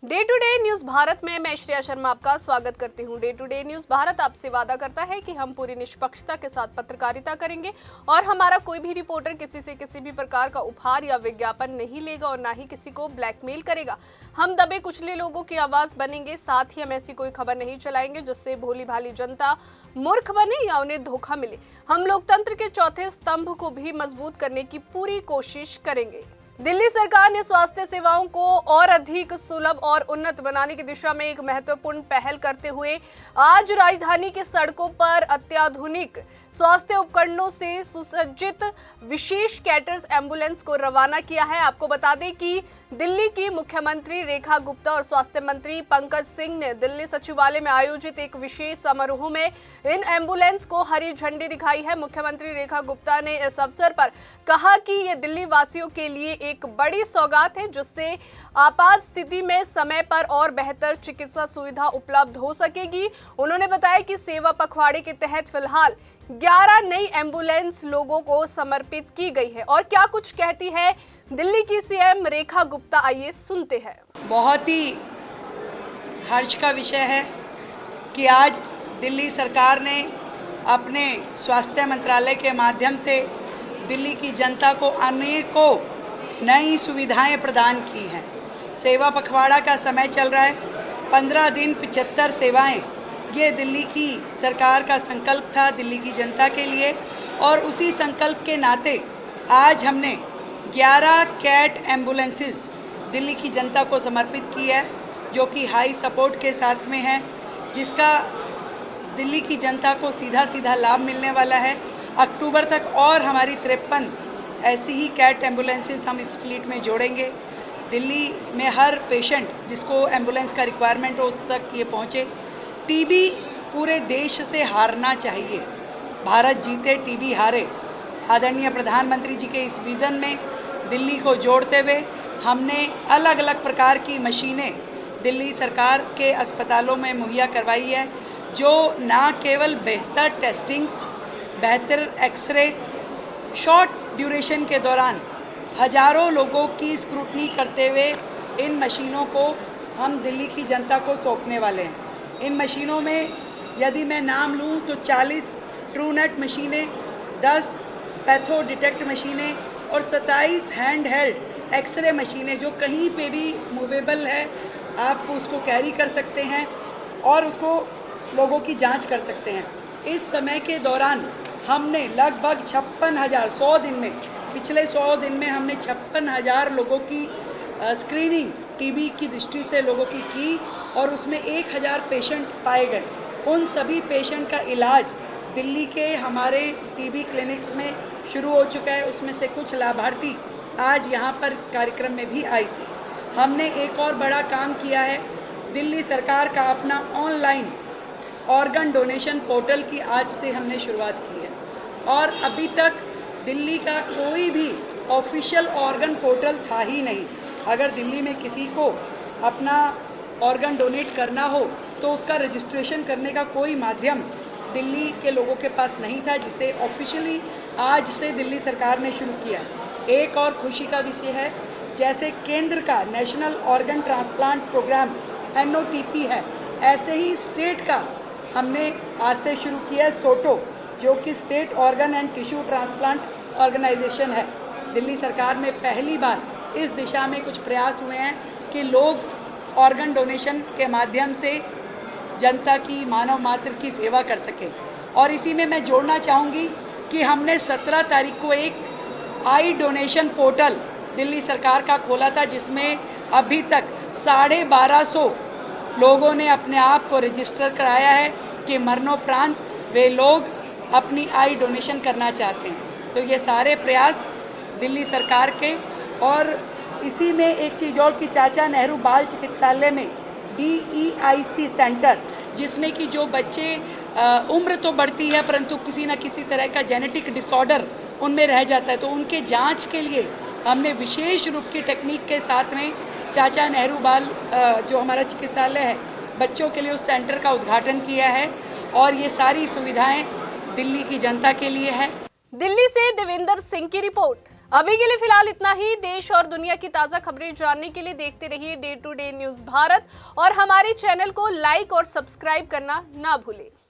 Day to day news Bharat में मैं श्रेया शर्मा आपका स्वागत करती हूं। Day to day news Bharat आपसे वादा करता है कि हम पूरी निष्पक्षता के साथ पत्रकारिता करेंगे और हमारा कोई भी रिपोर्टर किसी से किसी भी प्रकार का उपहार या विज्ञापन नहीं लेगा और ना ही किसी को ब्लैकमेल करेगा। हम दबे कुचले लोगों की आवाज बनेंगे, साथ ही हम ऐसी कोई खबर नहीं चलाएंगे जिससे भोली भाली जनता मूर्ख बने या उन्हें धोखा मिले। हम लोकतंत्र के चौथे स्तंभ को भी मजबूत करने की पूरी कोशिश करेंगे। दिल्ली सरकार ने स्वास्थ्य सेवाओं को और अधिक सुलभ और उन्नत बनाने की दिशा में एक महत्वपूर्ण पहल करते हुए आज राजधानी के सड़कों पर अत्याधुनिक स्वास्थ्य उपकरणों से सुसज्जित विशेष कैटर्स एम्बुलेंस को रवाना किया है। आपको बता दें कि दिल्ली की मुख्यमंत्री रेखा गुप्ता और स्वास्थ्य मंत्री पंकज सिंह ने दिल्ली सचिवालय में आयोजित एक विशेष समारोह में इन एम्बुलेंस को हरी झंडी दिखाई है। मुख्यमंत्री रेखा गुप्ता ने इस अवसर पर कहा कि ये दिल्ली वासियों के लिए एक बड़ी सौगात है जिससे आपात स्थिति में समय पर और बेहतर चिकित्सा सुविधा उपलब्ध हो सकेगी। उन्होंने बताया कि सेवा पखवाड़े के तहत फिलहाल 11 नई एम्बुलेंस लोगों को समर्पित की गई है। और क्या कुछ कहती है दिल्ली की सीएम रेखा गुप्ता, आइए सुनते हैं। बहुत ही हर्ष का विषय है कि आज दिल्ली सरकार ने अपने स्वास्थ्य मंत्रालय के माध्यम से दिल्ली की जनता को अनेकों नई सुविधाएं प्रदान की हैं। सेवा पखवाड़ा का समय चल रहा है, 15 दिन 75 सेवाएं, ये दिल्ली की सरकार का संकल्प था दिल्ली की जनता के लिए। और उसी संकल्प के नाते आज हमने 11 कैट एम्बुलेंसेस दिल्ली की जनता को समर्पित की है, जो कि हाई सपोर्ट के साथ में है, जिसका दिल्ली की जनता को सीधा सीधा लाभ मिलने वाला है। अक्टूबर तक और हमारी 53 ऐसी ही कैट एम्बुलेंसेस हम इस फ्लीट में जोड़ेंगे। दिल्ली में हर पेशेंट जिसको एम्बुलेंस का रिक्वायरमेंट हो तक ये पहुँचे। टीबी पूरे देश से हारना चाहिए, भारत जीते टीबी हारे। आदरणीय प्रधानमंत्री जी के इस विज़न में दिल्ली को जोड़ते हुए हमने अलग अलग प्रकार की मशीनें दिल्ली सरकार के अस्पतालों में मुहैया करवाई है, जो ना केवल बेहतर टेस्टिंग्स, बेहतर एक्सरे, शॉर्ट ड्यूरेशन के दौरान हजारों लोगों की स्क्रूटनी करते हुए इन मशीनों को हम दिल्ली की जनता को सौंपने वाले हैं। इन मशीनों में यदि मैं नाम लूँ तो 40 ट्रूनेट मशीनें, 10 पैथो डिटेक्ट मशीनें और 27 हैंड हेल्ड एक्सरे मशीनें, जो कहीं पे भी मूवेबल है, आप उसको कैरी कर सकते हैं और उसको लोगों की जांच कर सकते हैं। इस समय के दौरान हमने लगभग 56,000 100 दिन में, पिछले 100 दिन में हमने 56,000 लोगों की स्क्रीनिंग टीबी की दृष्टि से लोगों की और उसमें 1,000 पेशेंट पाए गए। उन सभी पेशेंट का इलाज दिल्ली के हमारे टीबी क्लिनिक्स में शुरू हो चुका है। उसमें से कुछ लाभार्थी आज यहाँ पर इस कार्यक्रम में भी आई थी। हमने एक और बड़ा काम किया है, दिल्ली सरकार का अपना ऑनलाइन ऑर्गन डोनेशन पोर्टल की आज से हमने शुरुआत की है। और अभी तक दिल्ली का कोई भी ऑफिशियल ऑर्गन पोर्टल था ही नहीं। अगर दिल्ली में किसी को अपना ऑर्गन डोनेट करना हो तो उसका रजिस्ट्रेशन करने का कोई माध्यम दिल्ली के लोगों के पास नहीं था, जिसे ऑफिशियली आज से दिल्ली सरकार ने शुरू किया। एक और खुशी का विषय है, जैसे केंद्र का national organ transplant program NOTP है, ऐसे ही स्टेट का हमने आज से शुरू किया है सोटो, जो कि state organ and tissue transplant organisation है। दिल्ली सरकार में पहली बार इस दिशा में कुछ प्रयास हुए हैं कि लोग ऑर्गन डोनेशन के माध्यम से जनता की, मानव मात्र की सेवा कर सकें। और इसी में मैं जोड़ना चाहूँगी कि हमने 17 तारीख को एक आई डोनेशन पोर्टल दिल्ली सरकार का खोला था, जिसमें अभी तक 1250 लोगों ने अपने आप को रजिस्टर कराया है कि मरणोपरांत वे लोग अपनी आई डोनेशन करना चाहते हैं। तो ये सारे प्रयास दिल्ली सरकार के। और इसी में एक चीज़ और कि चाचा नेहरू बाल चिकित्सालय में DEIC सेंटर, जिसमें कि जो बच्चे उम्र तो बढ़ती है परंतु किसी न किसी तरह का जेनेटिक डिसऑर्डर उनमें रह जाता है, तो उनके जांच के लिए हमने विशेष रूप की टेक्निक के साथ में चाचा नेहरू बाल जो हमारा चिकित्सालय है बच्चों के लिए, उस सेंटर का उद्घाटन किया है। और ये सारी सुविधाएं दिल्ली की जनता के लिए है। दिल्ली से देवेंद्र सिंह की रिपोर्ट। अभी के लिए फिलहाल इतना ही। देश और दुनिया की ताजा खबरें जानने के लिए देखते रहिए day to day news Bharat और हमारे चैनल को लाइक और सब्सक्राइब करना ना भूलें।